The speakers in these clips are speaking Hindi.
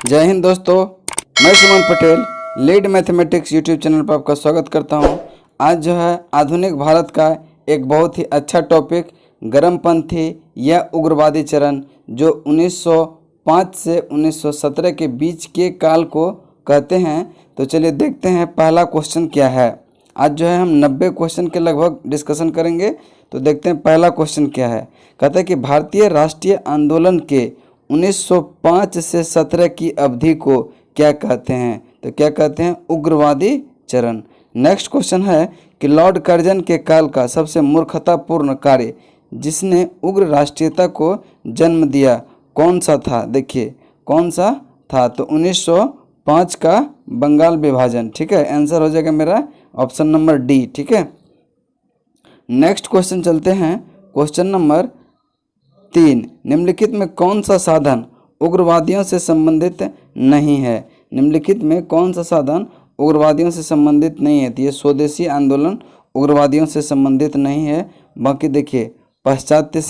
जय हिंद दोस्तों, मैं Suman Patel lead mathematics YouTube channel पर आपका स्वागत करता हूं। आज जो है आधुनिक भारत का एक बहुत ही अच्छा टॉपिक गर्मपंथी या उग्रवादी चरण जो 1905 से 1917 के बीच के काल को कहते हैं। तो चलिए देखते हैं पहला क्वेश्चन क्या है। आज जो है हम 90 क्वेश्चन के लगभग डिस्कशन करेंगे। तो देखते हैं पहला क्वेश्चन क्या है। कहते हैं कि भारतीय राष्ट्रीय आंदोलन के 1905 से 17 की अवधि को क्या कहते हैं। तो क्या कहते हैं, उग्रवादी चरण। नेक्स्ट क्वेश्चन है कि लॉर्ड कर्जन के काल का सबसे मूर्खतापूर्ण कार्य जिसने उग्र राष्ट्रीयता को जन्म दिया कौन सा था। देखिए कौन सा था, तो 1905 का बंगाल विभाजन। ठीक है, आंसर हो जाएगा मेरा ऑप्शन नंबर डी। ठीक है, नेक्स्ट क्वेश्चन चलते हैं। क्वेश्चन नंबर 3, निम्नलिखित में कौन सा साधन उग्रवादियों से संबंधित नहीं है। निम्नलिखित में कौन सा साधन उग्रवादियों से संबंधित नहीं है। तो ये स्वदेशी आंदोलन उग्रवादियों से संबंधित नहीं है। बाकी देखिए पाश्चात्य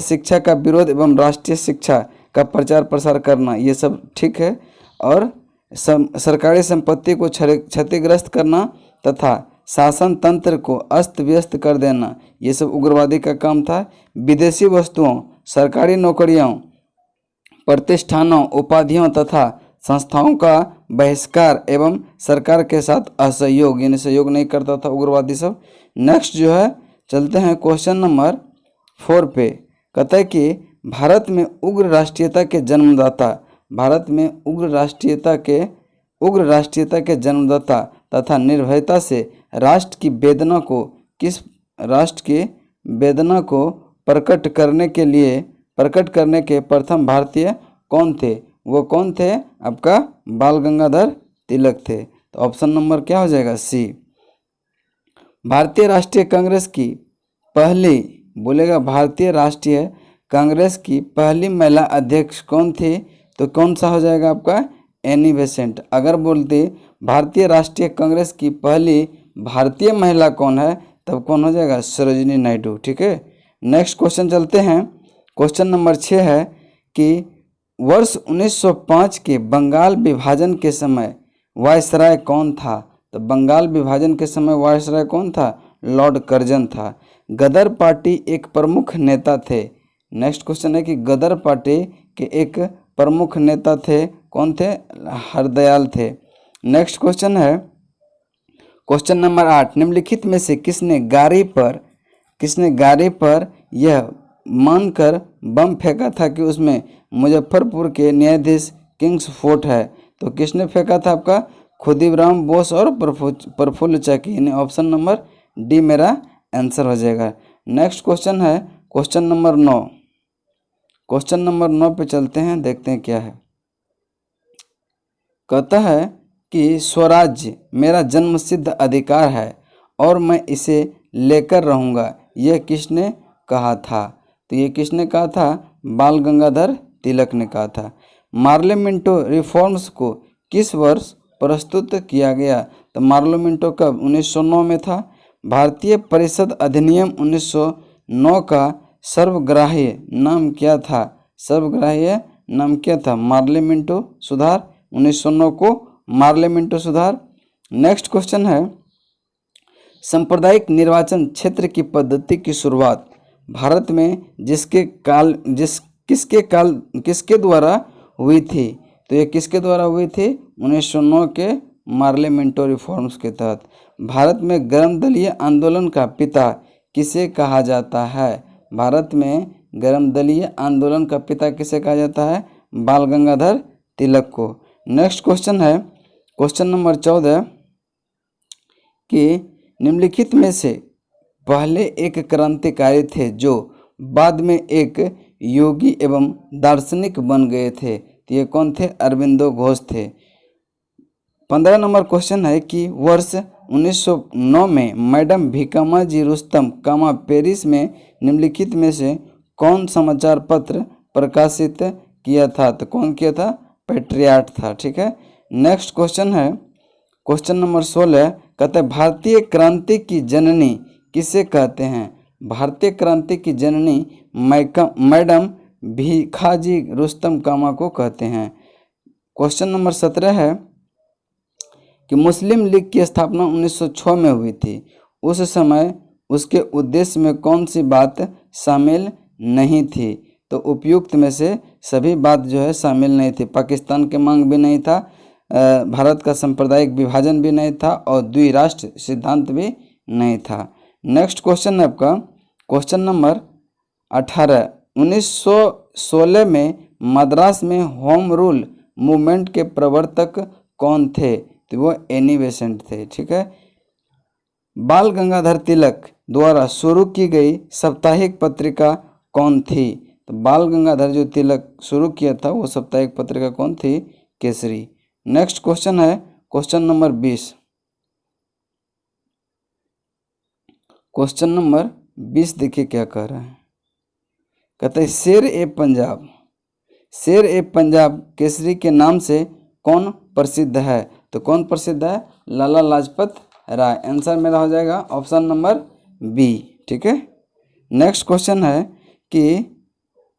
शिक्षा का विरोध एवं राष्ट्रीय शिक्षा का प्रचार प्रसार करना, ये सब ठीक है। और सरकारी संपत्ति को क्षतिग्रस्त करना तथा शासन तंत्र को अस्त व्यस्त कर देना, ये सब उग्रवादी का काम था। विदेशी वस्तुओं, सरकारी नौकरियों, प्रतिष्ठानों, उपाधियों तथा संस्थाओं का बहिष्कार एवं सरकार के साथ असहयोग, यानी सहयोग नहीं करता था उग्रवादी सब। नेक्स्ट जो है चलते हैं क्वेश्चन नंबर 4 पे। कहता है कि भारत में उग्र राष्ट्रीयता के जन्मदाता तथा निर्भयता से राष्ट्र की वेदना को प्रकट करने के प्रथम भारतीय कौन थे। वो कौन थे, आपका बाल गंगाधर तिलक थे। तो ऑप्शन नंबर क्या हो जाएगा, सी। भारतीय राष्ट्रीय कांग्रेस की पहली महिला अध्यक्ष कौन थी। तो कौन सा हो जाएगा आपका, एनी बेसेंट। अगर बोलते भारतीय राष्ट्रीय कांग्रेस की पहली भारतीय महिला कौन है, तब कौन हो जाएगा, सरोजिनी नायडू। ठीक है, नेक्स्ट क्वेश्चन चलते हैं। क्वेश्चन नंबर 6 है कि वर्ष 1905 के बंगाल विभाजन के समय वायसराय कौन था। तो बंगाल विभाजन के समय वायसराय कौन था, लॉर्ड कर्जन था। गदर पार्टी एक प्रमुख नेता थे। नेक्स्ट क्वेश्चन है कि गदर पार्टी के एक प्रमुख नेता थे, कौन थे, हरदयाल थे। नेक्स्ट क्वेश्चन है क्वेश्चन नंबर 8, निम्नलिखित में से किसने गाड़ी पर यह मानकर बम फेंका था कि उसमें मुजफ्फरपुर के न्यायाधीश किंग्स फोर्ट है। तो किसने फेंका था, आपका खुदीराम बोस और प्रफुल्ल चाकी, यानी ऑप्शन नंबर डी मेरा आंसर हो जाएगा। नेक्स्ट क्वेश्चन है क्वेश्चन नंबर 9। क्वेश्चन नंबर 9 पे चलते हैं, देखते हैं क्या है। कहता है कि स्वराज्य मेरा जन्मसिद्ध अधिकार है और मैं इसे लेकर रहूँगा, यह किसने कहा था। तो ये किसने कहा था, बाल गंगाधर तिलक ने कहा था। पार्लियामेंटो रिफॉर्म्स को किस वर्ष प्रस्तुत किया गया। तो पार्लियामेंटो कब, 1909 में था। भारतीय परिषद अधिनियम 1909 का सर्वग्राह्य नाम क्या था। पार्लियामेंटो सुधार, 1909 को पार्लियामेंटो सुधार। नेक्स्ट क्वेश्चन है, सांप्रदायिक निर्वाचन क्षेत्र की पद्धति की शुरुआत भारत में किसके द्वारा हुई थी। तो ये किसके द्वारा हुई थी, 1909 के पार्लियामेंटो रिफॉर्म्स के तहत। भारत में गर्म दलीय आंदोलन का पिता किसे कहा जाता है। भारत में गर्म दलीय आंदोलन का पिता किसे कहा जाता है, बाल गंगाधर तिलक को। नेक्स्ट क्वेश्चन है क्वेश्चन नंबर 14 कि निम्नलिखित में से पहले एक क्रांतिकारी थे जो बाद में एक योगी एवं दार्शनिक बन गए थे। तो ये कौन थे, अरविंदो घोष थे। 15 नंबर क्वेश्चन है कि वर्ष 1909 में मैडम भीकामाजी रुस्तम पेरिस में निम्नलिखित में से कौन समाचार पत्र प्रकाशित किया था। तो कौन किया था, पैट्रियाट था। ठीक है, नेक्स्ट क्वेश्चन है क्वेश्चन नंबर 16। कहते हैं भारतीय क्रांति की जननी किसे कहते हैं। भारतीय क्रांति की जननी मैडम भिखाजी रुस्तम कामा को कहते हैं। क्वेश्चन नंबर 17 है कि मुस्लिम लीग की स्थापना 1906 में हुई थी। उस समय उसके उद्देश्य में कौन सी बात शामिल नहीं थी? तो उपयुक्त में से सभी बात जो है शामिल नहीं थी। पाकिस्तान की मांग भी नहीं था, भारत का सांप्रदायिक विभाजन भी नहीं था और द्विराष्ट्र सिद्धांत भी नहीं था। नेक्स्ट क्वेश्चन है आपका क्वेश्चन नंबर 18। 1916 में मद्रास में होम रूल मूवमेंट के प्रवर्तक कौन थे? तो वो एनी बेसेंट थे। ठीक है। बाल गंगाधर तिलक द्वारा शुरू की गई साप्ताहिक पत्रिका कौन थी? तो बाल गंगाधर जो तिलक शुरू किया था वो साप्ताहिक पत्रिका कौन थी? केसरी। नेक्स्ट क्वेश्चन है क्वेश्चन नंबर 20। क्वेश्चन नंबर 20 देखिए क्या कह रहा है। कहते हैं शेर ए पंजाब, शेर ए पंजाब केसरी के नाम से कौन प्रसिद्ध है? तो कौन प्रसिद्ध है? लाला लाजपत राय। आंसर मेरा हो जाएगा ऑप्शन नंबर बी। ठीक है। नेक्स्ट क्वेश्चन है कि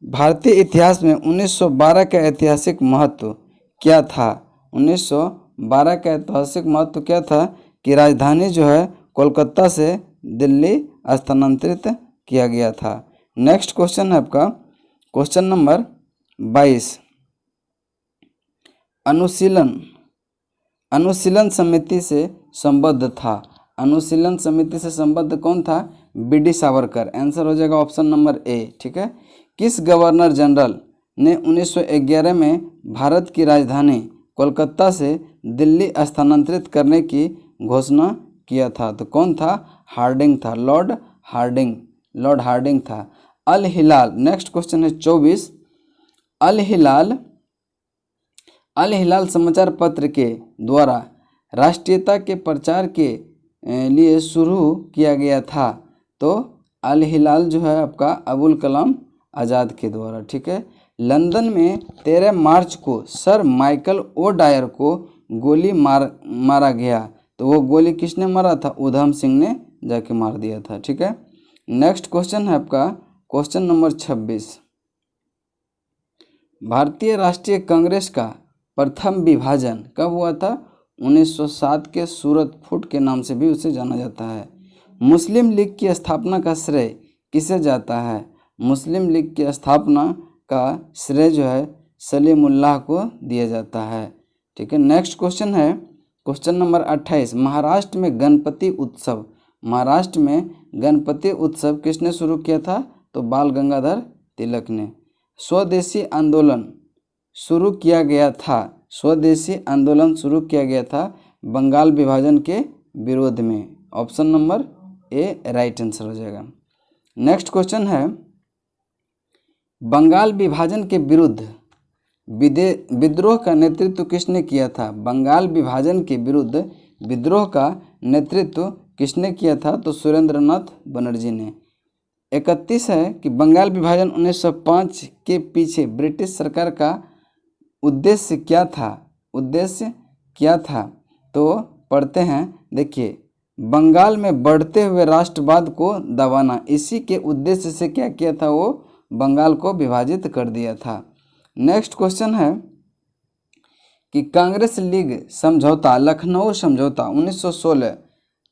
भारतीय इतिहास में 1912 का ऐतिहासिक महत्व क्या था? 1912 का ऐतिहासिक महत्व क्या था? कि राजधानी जो है कोलकाता से दिल्ली स्थानांतरित किया गया था। नेक्स्ट क्वेश्चन है आपका क्वेश्चन नंबर 22। अनुशीलन समिति से संबद्ध था। अनुशीलन समिति से संबद्ध कौन था? बी.डी. सावरकर। आंसर हो जाएगा ऑप्शन नंबर ए। ठीक है। किस गवर्नर जनरल ने 1911 में भारत की राजधानी कोलकाता से दिल्ली स्थानांतरित करने की घोषणा किया था? तो कौन था? हार्डिंग था, लॉर्ड हार्डिंग था। अल हिलाल। नेक्स्ट क्वेश्चन है 24। अल हिलाल समाचार पत्र के द्वारा राष्ट्रीयता के प्रचार के लिए शुरू किया गया था। तो अल हिलाल जो है आपका अबुल कलाम आज़ाद के द्वारा। ठीक है। लंदन में 13 मार्च को सर माइकल ओ डायर को गोली मारा गया। तो वो गोली किसने मारा था? उधम सिंह ने जाके मार दिया था। ठीक है। नेक्स्ट क्वेश्चन है आपका क्वेश्चन नंबर 26। भारतीय राष्ट्रीय कांग्रेस का प्रथम विभाजन कब हुआ था? 1907 के सूरत फुट के नाम से भी उसे जाना जाता है। मुस्लिम लीग की स्थापना का श्रेय किसे जाता है? मुस्लिम लीग की स्थापना का श्रेय जो है सलीमुल्लाह को दिया जाता है। ठीक है। नेक्स्ट क्वेश्चन है क्वेश्चन नंबर 28। महाराष्ट्र में गणपति उत्सव किसने शुरू किया था? तो बाल गंगाधर तिलक ने। स्वदेशी आंदोलन शुरू किया गया था बंगाल विभाजन के विरोध में। Option number A right answer हो जाएगा। नेक्स्ट क्वेश्चन है बंगाल विभाजन के विरुद्ध विद्रोह का नेतृत्व किसने किया था? बंगाल विभाजन के विरुद्ध विद्रोह का नेतृत्व किसने किया था? तो सुरेंद्रनाथ बनर्जी ने। 31 है कि बंगाल विभाजन 1905 के पीछे ब्रिटिश सरकार का उद्देश्य क्या था? तो पढ़ते हैं, देखिए, बंगाल में बढ़ते हुए राष्ट्रवाद को दबाना, इसी के उद्देश्य से क्या किया था? वो बंगाल को विभाजित कर दिया था। नेक्स्ट क्वेश्चन है कि कांग्रेस लीग समझौता, लखनऊ समझौता 1916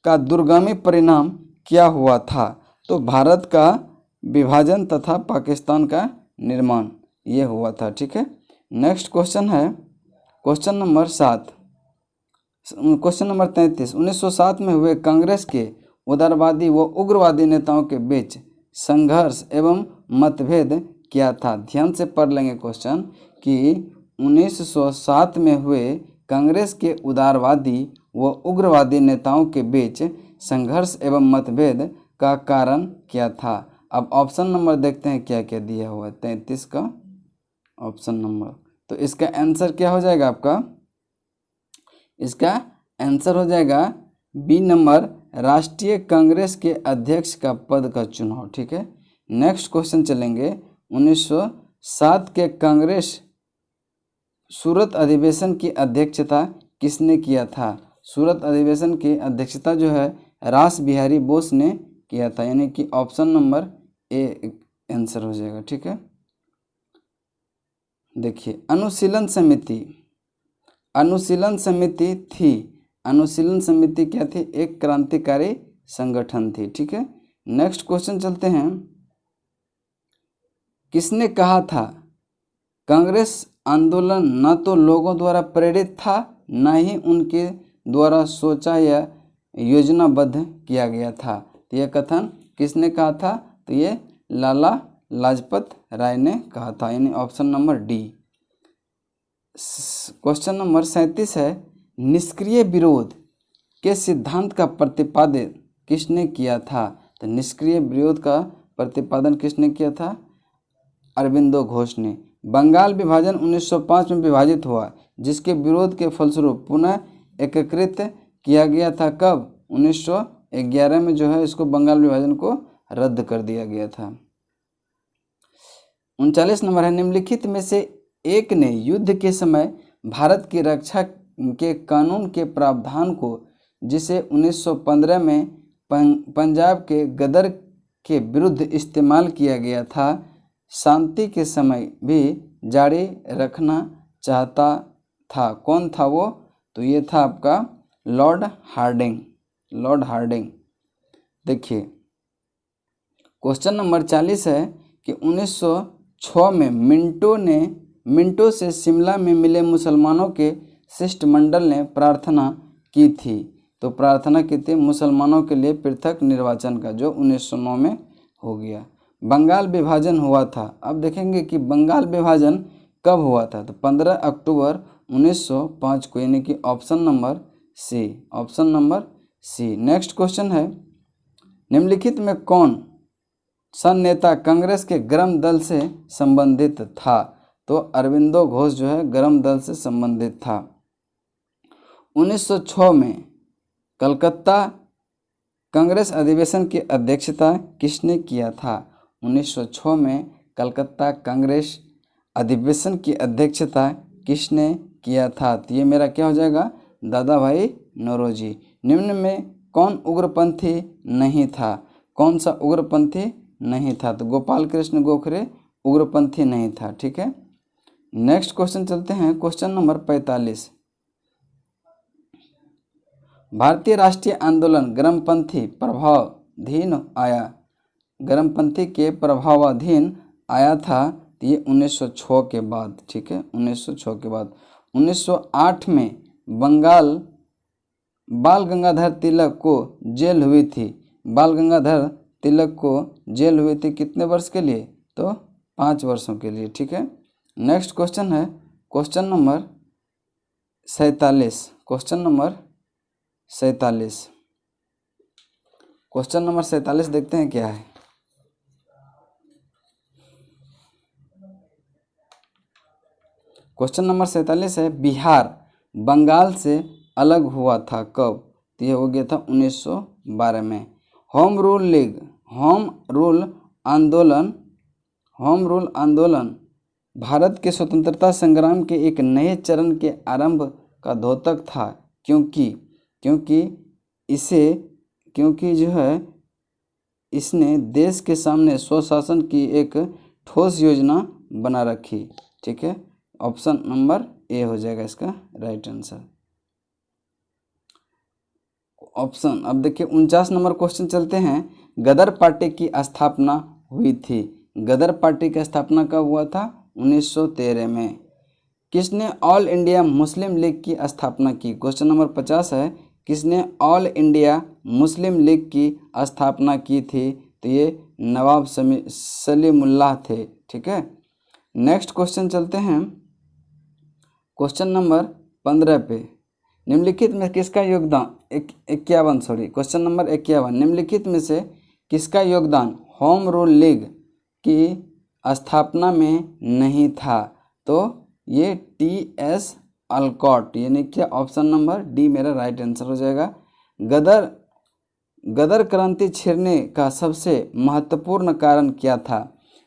का दूरगामी परिणाम क्या हुआ था? तो भारत का विभाजन तथा पाकिस्तान का निर्माण ये हुआ था। ठीक है। नेक्स्ट क्वेश्चन है क्वेश्चन नंबर 33। 1907 में हुए कांग्रेस के उदारवादी व उग्रवादी नेताओं के बीच संघर्ष एवं मतभेद क्या था? ध्यान से पढ़ लेंगे क्वेश्चन कि 1907 में हुए कांग्रेस के उदारवादी व उग्रवादी नेताओं के बीच संघर्ष एवं मतभेद का कारण क्या था? अब ऑप्शन नंबर देखते हैं क्या क्या दिया हुआ है 33 का ऑप्शन नंबर। तो इसका आंसर क्या हो जाएगा आपका? इसका आंसर हो जाएगा बी नंबर, राष्ट्रीय कांग्रेस के अध्यक्ष का पद का चुनाव। ठीक है। नेक्स्ट क्वेश्चन चलेंगे। 1907 के कांग्रेस सूरत अधिवेशन की अध्यक्षता किसने किया था? सूरत अधिवेशन की अध्यक्षता जो है रास बिहारी बोस ने किया था, यानी कि ऑप्शन नंबर ए आंसर हो जाएगा। ठीक है। देखिए अनुशीलन समिति थी। अनुशीलन समिति क्या थी? एक क्रांतिकारी संगठन थी। ठीक है, नेक्स्ट क्वेश्चन चलते हैं। किसने कहा था कांग्रेस आंदोलन न तो लोगों द्वारा प्रेरित था, न ही उनके द्वारा सोचा या योजनाबद्ध किया गया था? तो यह कथन किसने कहा था? तो ये लाला लाजपत राय ने कहा था, यानी option number D. Question number 37 है, निष्क्रिय विरोध के सिद्धांत का प्रतिपादन किसने किया था? तो निष्क्रिय विरोध का प्रतिपादन किसने किया था? अरबिंदो घोष ने। बंगाल विभाजन 1905 में विभाजित हुआ, जिसके विरोध के फलस्वरूप पुनः एकीकृत किया गया था। कब? 1911 में जो है इसको बंगाल विभाजन को रद्द कर दिया गया था। 39 नंबर है, निम्नलिखित में से एक ने युद्ध के समय भारत की रक्षा के कानून के प्रावधान को, जिसे 1915 में पंजाब के गदर के विरुद्ध इस्तेमाल किया गया था, शांति के समय भी जारी रखना चाहता था? कौन था वो? तो ये था आपका लॉर्ड हार्डिंग। Lord Hardinge. देखिए क्वेश्चन नंबर 40 है कि 1906 में मिंटो से शिमला में मिले मुसलमानों के शिष्टमंडल ने प्रार्थना की थी। तो प्रार्थना की थी मुसलमानों के लिए पृथक निर्वाचन का, जो 1909 में हो गया। बंगाल विभाजन हुआ था। अब देखेंगे कि बंगाल विभाजन कब हुआ था? तो 15 अक्टूबर 1905 को, यानी कि option number C. Option number C. Next question है, निम्नलिखित में कौन सा नेता कांग्रेस के गरम दल से संबंधित था? तो अरबिंदो घोष जो है गरम दल से संबंधित था। 1906 में कलकत्ता कांग्रेस अधिवेशन की अध्यक्षता किसने किया था? 1906 में कलकत्ता कांग्रेस अधिवेशन की अध्यक्षता किसने किया था? तो ये मेरा क्या हो जाएगा? दादा भाई नौरोजी। निम्न में कौन उग्रपंथी नहीं था? कौन सा उग्रपंथी नहीं था? तो गोपाल कृष्ण गोखले उग्रपंथी नहीं था। ठीक है, नेक्स्ट क्वेश्चन चलते हैं। क्वेश्चन नंबर 45, भारतीय राष्ट्रीय आंदोलन गर्मपंथी प्रभावाधीन आया, गर्मपंथी के प्रभावाधीन आया था? तो ये 1906 के बाद। ठीक है, 1906 के बाद। 1908 में बाल गंगाधर तिलक को जेल हुई थी। बाल गंगाधर तिलक को जेल हुई थी कितने वर्ष के लिए? तो 5 वर्षों के लिए। ठीक है, नेक्स्ट क्वेश्चन है question number 47। Question number 47। Question number 47 देखते हैं क्या है। क्वेश्चन नंबर 47 है, बिहार बंगाल से अलग हुआ था कब? तो ये हो गया था 1912 में। होम रूल आंदोलन भारत के स्वतंत्रता संग्राम के एक नए चरण के आरंभ का द्योतक था, क्योंकि जो है इसने देश के सामने स्वशासन की एक ठोस योजना बना रखी। ठीक है, ऑप्शन नंबर ए हो जाएगा इसका राइट आंसर। ऑप्शन, अब देखिए 49 नंबर क्वेश्चन चलते हैं। गदर पार्टी की स्थापना हुई थी। गदर पार्टी की स्थापना कब हुआ था? 1913 में। किसने ऑल इंडिया मुस्लिम लीग की स्थापना की? क्वेश्चन नंबर 50 है, किसने ऑल इंडिया मुस्लिम लीग की स्थापना की थी? तो ये नवाब सलीमुल्लाह थे। ठीक है, नेक्स्ट क्वेश्चन चलते हैं क्वेश्चन नंबर 15 पे। निम्नलिखित में किसका योगदान 51 क्वेश्चन नंबर 51, निम्नलिखित में से किसका योगदान होम रूल लीग की स्थापना में नहीं था? तो ये टी.एस. अल्कॉट, यानी क्या ऑप्शन नंबर डी मेरा राइट आंसर हो जाएगा। गदर क्रांति छिड़ने का सबसे महत्वपूर्ण कारण क्या था?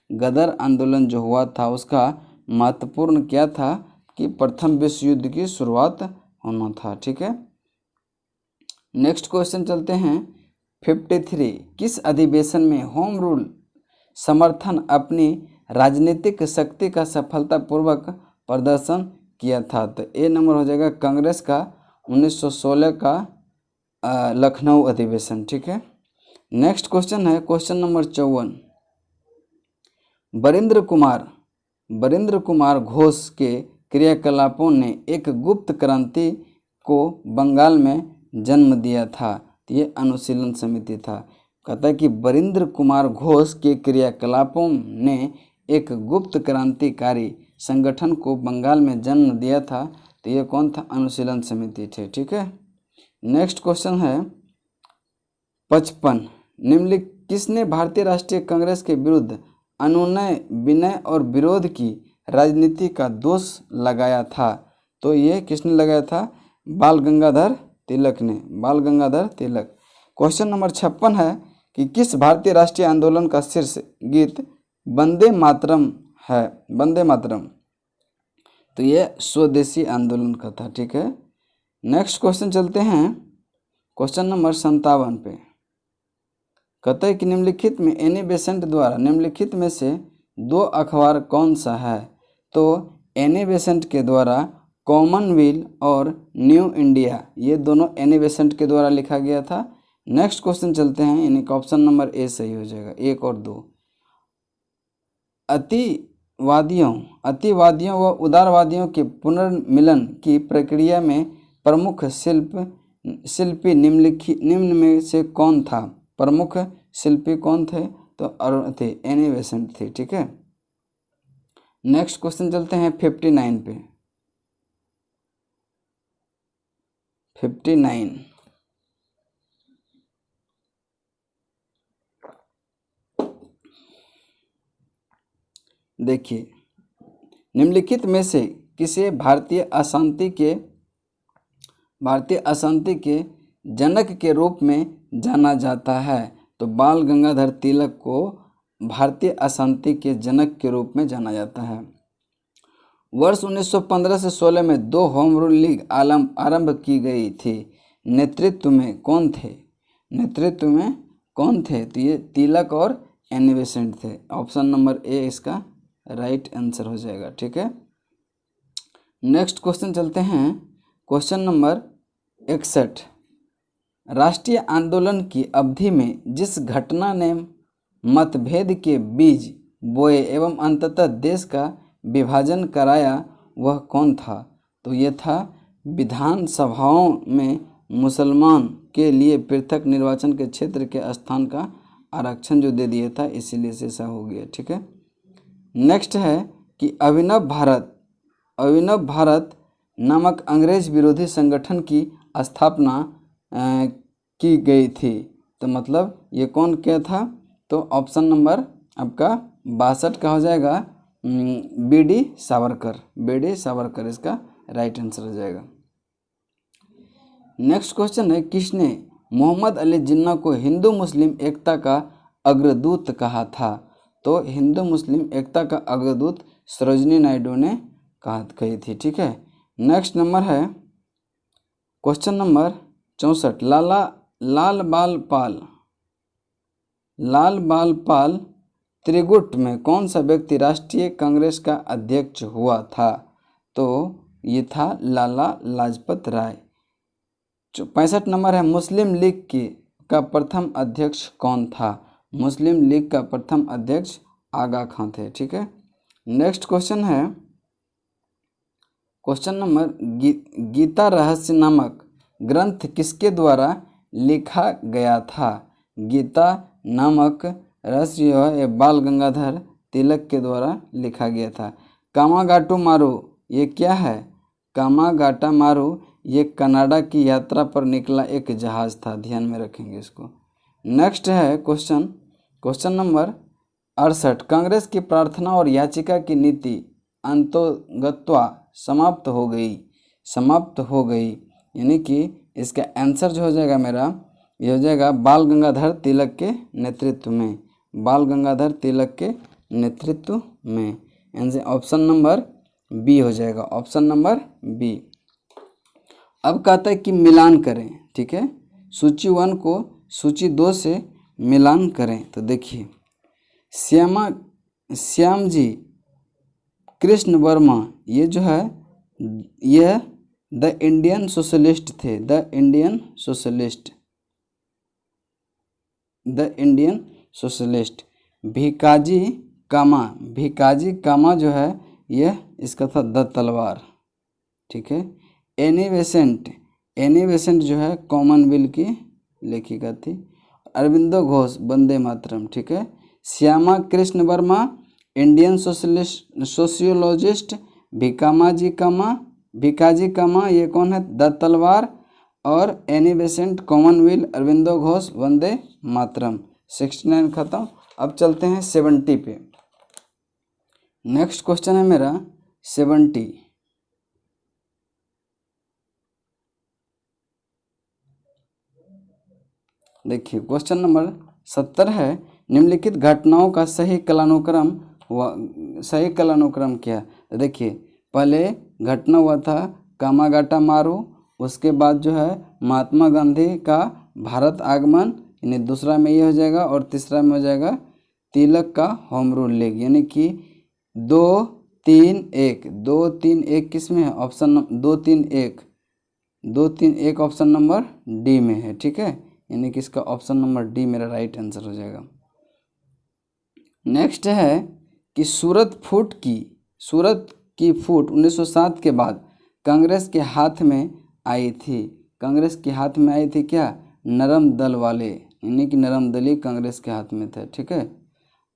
गदर आंदोलन जो हुआ था उसका महत्वपूर्ण क्या था? कि प्रथम विश्व युद्ध की शुरुआत होना था। ठीक है, नेक्स्ट क्वेश्चन चलते हैं 53। किस अधिवेशन में होम रूल समर्थन अपनी राजनीतिक शक्ति का सफलतापूर्वक प्रदर्शन किया था? तो ए नंबर हो जाएगा कांग्रेस का 1916 का लखनऊ अधिवेशन। ठीक है। नेक्स्ट क्वेश्चन है क्वेश्चन नंबर 54। बरिंद्र कुमार घोष के क्रियाकलापों ने एक गुप्त क्रांति को बंगाल में जन्म दिया था। तो ये अनुशीलन समिति था। कहता है कि बरिंद्र कुमार घोष के क्रियाकलापों ने एक गुप्त क्रांतिकारी संगठन को बंगाल में जन्म दिया था। तो ये कौन था? अनुशीलन समिति थे। ठीक है। नेक्स्ट क्वेश्चन है 55। निम्नलिखित किसने भारतीय राष्ट्रीय कांग्रेस के विरुद्ध अनुनय विनय और विरोध की राजनीति का दोष लगाया था? तो ये किसने लगाया था? बाल गंगाधर तिलक ने। बाल गंगाधर तिलक। क्वेश्चन नंबर 56 है कि किस भारतीय राष्ट्रीय आंदोलन का शीर्ष गीत वंदे मातरम है? वंदे मातरम। तो ये स्वदेशी आंदोलन का था। ठीक है। नेक्स्ट क्वेश्चन चलते हैं क्वेश्चन नंबर 57 पे। कहते हैं कि निम्नलिखित में एनी बेसेंट द्वारा निम्नलिखित में से दो अखबार कौन सा है? तो एनी बेसेंट के द्वारा कॉमनवेल्थ और न्यू इंडिया, ये दोनों एनी बेसेंट के द्वारा लिखा गया था। नेक्स्ट क्वेश्चन चलते हैं, यानी कि ऑप्शन नंबर ए सही हो जाएगा, 1 और 2। अतिवादियों व उदारवादियों के पुनर्मिलन की प्रक्रिया में प्रमुख शिल्पी निम्न में से कौन था? प्रमुख शिल्पी कौन थे? तो अरुण थे, एनी बेसेंट थे। ठीक है। नेक्स्ट क्वेश्चन चलते हैं 59 पे। 59 देखिए, निम्नलिखित में से किसे भारतीय अशांति के जनक के रूप में जाना जाता है? तो बाल गंगाधर तिलक को भारतीय अशांति के जनक के रूप में जाना जाता है। वर्ष 1915 से 16 में 2 होम रूल लीग आरंभ की गई थी। नेतृत्व में कौन थे? तो ये तिलक और एनी बेसेंट थे। ऑप्शन नंबर ए इसका राइट आंसर हो जाएगा। ठीक है। नेक्स्ट क्वेश्चन चलते हैं क्वेश्चन नंबर 61। राष्ट्रीय आंदोलन की अवधि में जिस घटना ने मतभेद के बीज बोए एवं अंततः देश का विभाजन कराया वह कौन था? तो ये था विधानसभाओं में मुसलमान के लिए पृथक निर्वाचन के क्षेत्र के स्थान का आरक्षण जो दे दिया था, इसीलिए से ऐसा हो गया। ठीक है। नेक्स्ट है कि अभिनव भारत नामक अंग्रेज विरोधी संगठन की स्थापना की गई थी। तो मतलब ये कौन क्या था? तो ऑप्शन नंबर आपका 62 का हो जाएगा, बी.डी. सावरकर इसका राइट आंसर हो जाएगा। नेक्स्ट क्वेश्चन है किसने मोहम्मद अली जिन्ना को हिंदू मुस्लिम एकता का अग्रदूत कहा था? तो हिंदू मुस्लिम एकता का अग्रदूत सरोजिनी नायडू ने कही थी। ठीक है। नेक्स्ट नंबर है क्वेश्चन नंबर 64। लाल बाल पाल त्रिगुट में कौन सा व्यक्ति राष्ट्रीय कांग्रेस का अध्यक्ष हुआ था? तो ये था लाला लाजपत राय। 65 नंबर है मुस्लिम लीग का प्रथम अध्यक्ष कौन था? मुस्लिम लीग का प्रथम अध्यक्ष आगा खां थे। ठीक है। नेक्स्ट क्वेश्चन है क्वेश्चन नंबर गीता रहस्य नामक ग्रंथ किसके द्वारा लिखा गया था? गीता नामक रहस्य जो है बाल गंगाधर तिलक के द्वारा लिखा गया था। कामागाटू मारू ये क्या है? कामागाटा मारू ये कनाडा की यात्रा पर निकला एक जहाज़ था, ध्यान में रखेंगे इसको। नेक्स्ट है क्वेश्चन नंबर 68। कांग्रेस की प्रार्थना और याचिका की नीति अंतोगत्वा समाप्त हो गई, यानी कि इसका आंसर जो हो जाएगा मेरा, ये हो जाएगा बाल गंगाधर तिलक के नेतृत्व में। यानी ऑप्शन नंबर बी हो जाएगा, ऑप्शन नंबर बी। अब कहता है कि मिलान करें। ठीक है। सूची 1 को सूची 2 से मिलान करें। तो देखिए, श्यामजी कृष्ण वर्मा, ये जो है यह द इंडियन सोशलिस्ट थे, द इंडियन सोशलिस्ट। भिकाजी कामा जो है यह इसका था द तलवार, ठीक है। एनी बेसेंट जो है कॉमनवेल्थ की लेखिका थी। अरविंदो घोष वंदे मातरम, ठीक है। Shyama Krishna Varma Indian sociologist. भिकाजी कामा ये कौन है, द तलवार। और Annie Besant Commonwealth, Aurobindo Ghosh Vande Mataram. 69 खत्म। अब चलते हैं 70 पे। नेक्स्ट क्वेश्चन है मेरा 70। देखिए क्वेश्चन नंबर 70 है, निम्नलिखित घटनाओं का सही कालानुक्रम क्या। देखिए पहले घटना हुआ था कामागाटा मारू, उसके बाद जो है महात्मा गांधी का भारत आगमन, यानी दूसरा में ये हो जाएगा, और तीसरा में हो जाएगा तिलक का होम रूल लीग, यानी कि 2-3-1 किस में है, ऑप्शन 2-3-1 ऑप्शन नंबर डी में है, ठीक है। यानी कि इसका ऑप्शन नंबर डी मेरा राइट आंसर हो जाएगा। नेक्स्ट है कि सूरत की फूट 1907 के बाद कांग्रेस के हाथ में आई थी क्या, नरम दल वाले, यानी कि नरम दली कांग्रेस के हाथ में थे, ठीक है।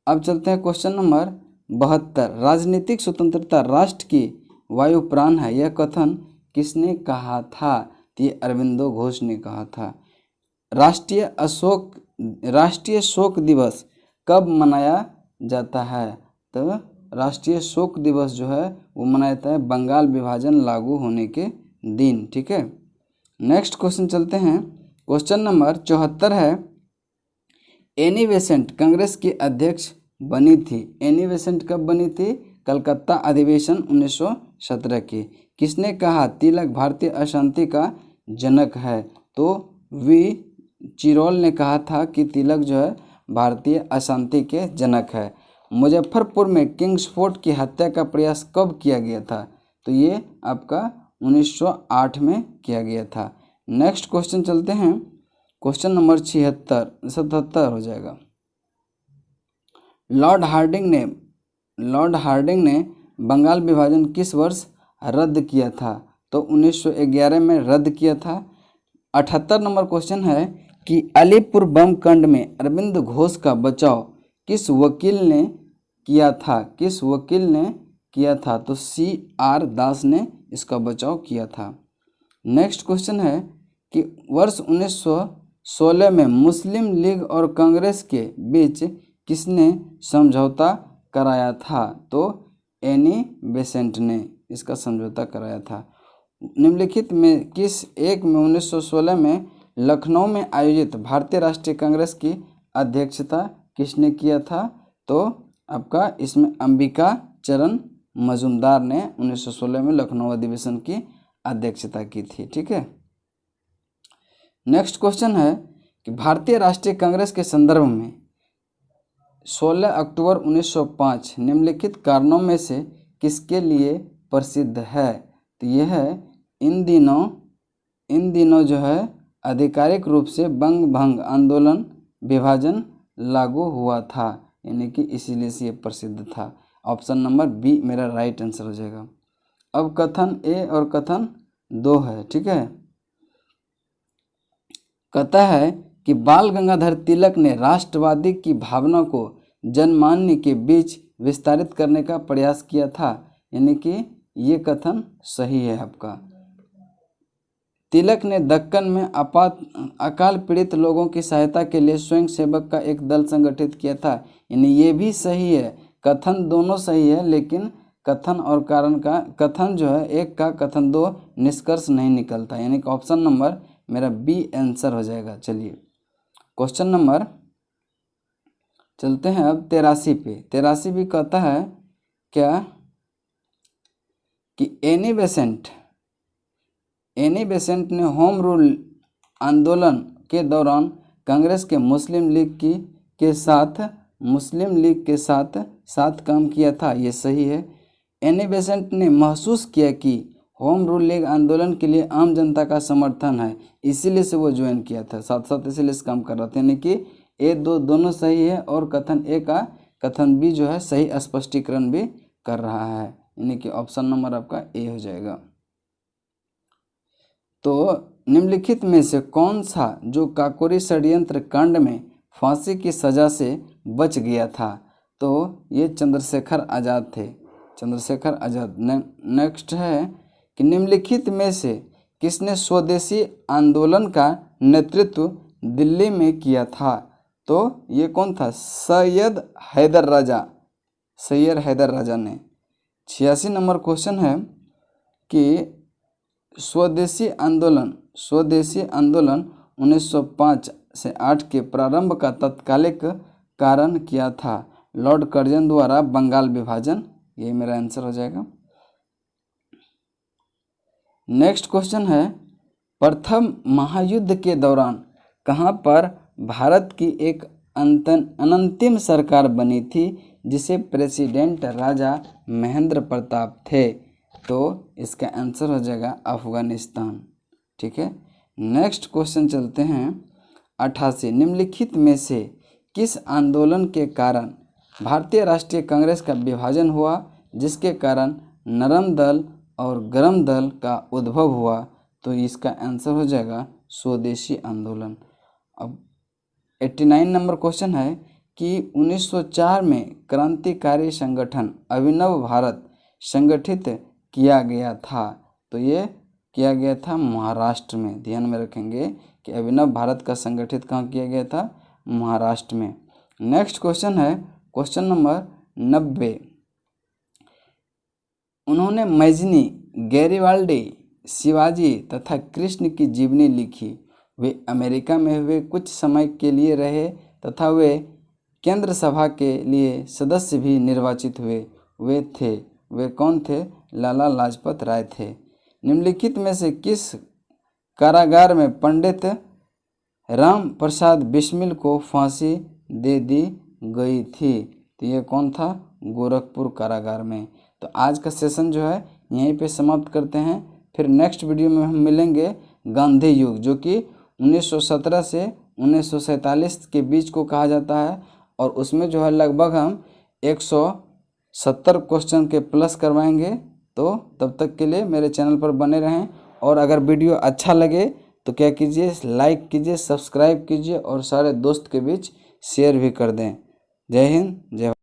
अब चलते हैं क्वेश्चन नंबर 72। राजनीतिक स्वतंत्रता राष्ट्र की वायु प्राण है, यह कथन किसने कहा था। तो ये अरविंदो घोष ने कहा था। राष्ट्रीय शोक दिवस कब मनाया जाता है। तो राष्ट्रीय शोक दिवस जो है वो मनाया जाता है बंगाल विभाजन लागू होने के दिन, ठीक है। नेक्स्ट क्वेश्चन चलते हैं। क्वेश्चन नंबर 74 है, एनी बेसेंट कांग्रेस की अध्यक्ष बनी थी। एनी बेसेंट कब बनी थी, कलकत्ता अधिवेशन 1917 की। किसने कहा तिलक भारतीय अशांति का जनक है। तो वी चिरोल ने कहा था कि तिलक जो है भारतीय अशांति के जनक है। मुजफ्फरपुर में किंग्स फोर्ट की हत्या का प्रयास कब किया गया था। तो ये आपका 1908 में किया गया था। नेक्स्ट क्वेश्चन चलते हैं। क्वेश्चन नंबर 77 हो जाएगा। लॉर्ड हार्डिंग ने बंगाल विभाजन किस वर्ष रद्द किया था। तो 1911 में रद्द किया था। 78 नंबर क्वेश्चन है कि अलीपुर बम कांड में अरविंद घोष का बचाव किस वकील ने किया था। तो CR दास ने इसका बचाव किया था। नेक्स्ट क्वेश्चन है कि वर्ष 1916 में मुस्लिम लीग और कांग्रेस के बीच किसने समझौता कराया था। तो एनी बेसेंट ने इसका समझौता कराया था। निम्नलिखित में किस एक में 1916 में लखनऊ में आयोजित भारतीय राष्ट्रीय कांग्रेस की अध्यक्षता किसने किया था। तो आपका इसमें अंबिका चरण मजूमदार ने 1916 में लखनऊ अधिवेशन की अध्यक्षता की थी, ठीक है। नेक्स्ट क्वेश्चन है कि भारतीय राष्ट्रीय कांग्रेस के संदर्भ में 16 अक्टूबर 1905 निम्नलिखित कारणों में से किसके लिए प्रसिद्ध है। तो यह है इन दिनों जो है आधिकारिक रूप से बंग भंग आंदोलन विभाजन लागू हुआ था, यानी कि इसीलिए से ये प्रसिद्ध था। ऑप्शन नंबर बी मेरा राइट आंसर हो जाएगा। अब कथन ए और कथन 2 है, ठीक है। कहता है कि बाल गंगाधर तिलक ने राष्ट्रवादी की भावना को जनमान्य के बीच विस्तारित करने का प्रयास किया था, यानी कि ये कथन सही है आपका। तिलक ने दक्कन में अकाल पीड़ित लोगों की सहायता के लिए स्वयंसेवक का एक दल संगठित किया था, यानी ये भी सही है। कथन दोनों सही है, लेकिन कथन और कारण का कथन जो है एक का कथन 2 निष्कर्ष नहीं निकलता, यानी कि ऑप्शन नंबर मेरा बी आंसर हो जाएगा। चलिए क्वेश्चन नंबर चलते हैं अब 83 पे। 83 भी कहता है क्या कि एनी बेसेंट ने होम रूल आंदोलन के दौरान कांग्रेस के मुस्लिम लीग के साथ साथ काम किया था, ये सही है। एनी बेसेंट ने महसूस किया कि होम रूल लीग आंदोलन के लिए आम जनता का समर्थन है, इसीलिए से वो ज्वाइन किया था, साथ साथ इसीलिए से काम कर रहा था। यानी कि ए दोनों सही है और कथन ए का कथन बी जो है सही स्पष्टीकरण भी कर रहा है, यानी कि ऑप्शन नंबर आपका ए हो जाएगा। तो निम्नलिखित में से कौन सा जो काकोरी षड्यंत्र कांड में फांसी की सजा से बच गया था? तो ये चंद्रशेखर आज़ाद थे, चंद्रशेखर आज़ाद। नेक्स्ट है कि निम्नलिखित में से किसने स्वदेशी आंदोलन का नेतृत्व दिल्ली में किया था? तो ये कौन था? सैयद हैदर राजा, सैयद हैदर राजा ने। 86 नंबर क्वेश्चन है कि स्वदेशी आंदोलन 1905 से 8 के प्रारंभ का तत्कालिक कारण क्या था? लॉर्ड कर्जन द्वारा बंगाल विभाजन, ये मेरा आंसर हो जाएगा। नेक्स्ट क्वेश्चन है प्रथम महायुद्ध के दौरान कहाँ पर भारत की एक अनंतिम सरकार बनी थी जिसे प्रेसिडेंट राजा महेंद्र प्रताप थे? तो इसका आंसर हो जाएगा अफगानिस्तान। ठीक है, नेक्स्ट क्वेश्चन चलते हैं 88। निम्नलिखित में से किस आंदोलन के कारण भारतीय राष्ट्रीय कांग्रेस का विभाजन हुआ जिसके कारण नरम दल और गरम दल का उद्भव हुआ? तो इसका आंसर हो जाएगा स्वदेशी आंदोलन। अब 89 नंबर क्वेश्चन है कि 1904 में क्रांतिकारी संगठन अभिनव भारत संगठित किया गया था। तो ये किया गया था महाराष्ट्र में, ध्यान में रखेंगे कि अभिनव भारत का संगठित कहाँ किया गया था? महाराष्ट्र में। नेक्स्ट क्वेश्चन है क्वेश्चन नंबर 90। उन्होंने मैजनी, गैरिबाल्डी, शिवाजी तथा कृष्ण की जीवनी लिखी। वे अमेरिका में हुए कुछ समय के लिए रहे तथा वे केंद्र सभा के लिए सदस्य भी निर्वाचित हुए। वे कौन थे? लाला लाजपत राय थे। निम्नलिखित में से किस कारागार में पंडित राम प्रसाद बिस्मिल को फांसी दे दी गई थी? तो ये कौन था? गोरखपुर कारागार में। तो आज का सेशन जो है यहीं पे समाप्त करते हैं। फिर नेक्स्ट वीडियो में हम मिलेंगे गांधी युग, जो कि 1917 से 1947 के बीच को कहा जाता है, और उसमें जो है लगभग हम 170 क्वेश्चन के प्लस करवाएंगे। तो तब तक के लिए मेरे चैनल पर बने रहें, और अगर वीडियो अच्छा लगे तो क्या कीजिए, लाइक कीजिए, सब्सक्राइब कीजिए और सारे दोस्त के बीच शेयर भी कर दें। जय हिंद, जय भारत।